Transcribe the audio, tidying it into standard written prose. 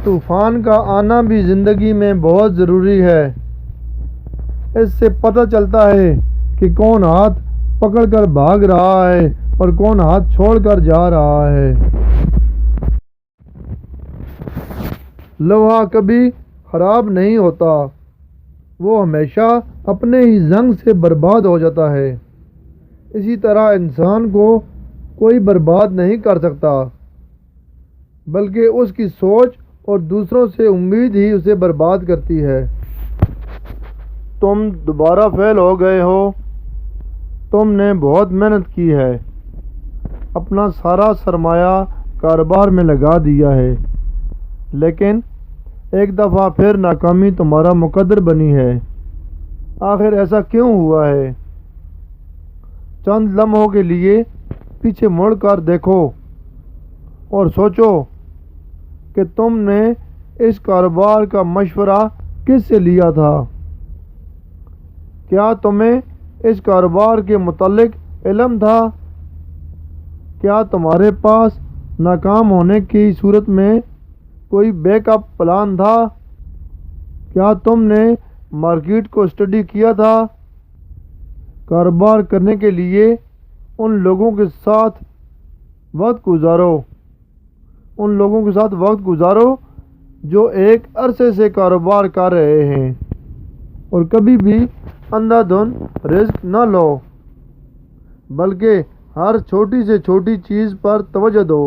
طوفان کا آنا بھی زندگی میں بہت ضروری ہے۔ اس سے پتہ چلتا ہے کہ کون ہاتھ پکڑ کر بھاگ رہا ہے اور کون ہاتھ چھوڑ کر جا رہا ہے۔ لوہا کبھی خراب نہیں ہوتا، وہ ہمیشہ اپنے ہی زنگ سے برباد ہو جاتا ہے۔ اسی طرح انسان کو کوئی برباد نہیں کر سکتا، بلکہ اس کی سوچ اور دوسروں سے امید ہی اسے برباد کرتی ہے۔ تم دوبارہ فیل ہو گئے ہو۔ تم نے بہت محنت کی ہے، اپنا سارا سرمایہ کاروبار میں لگا دیا ہے، لیکن ایک دفعہ پھر ناکامی تمہارا مقدر بنی ہے۔ آخر ایسا کیوں ہوا ہے؟ چند لمحوں کے لیے پیچھے مڑ کر دیکھو اور سوچو کہ تم نے اس کاروبار کا مشورہ کس سے لیا تھا؟ کیا تمہیں اس کاروبار کے متعلق علم تھا؟ کیا تمہارے پاس ناکام ہونے کی صورت میں کوئی بیک اپ پلان تھا؟ کیا تم نے مارکیٹ کو اسٹڈی کیا تھا؟ کاروبار کرنے کے لیے ان لوگوں کے ساتھ وقت گزارو جو ایک عرصے سے کاروبار کر رہے ہیں، اور کبھی بھی اندھا دھند رسک نہ لو، بلکہ ہر چھوٹی سے چھوٹی چیز پر توجہ دو۔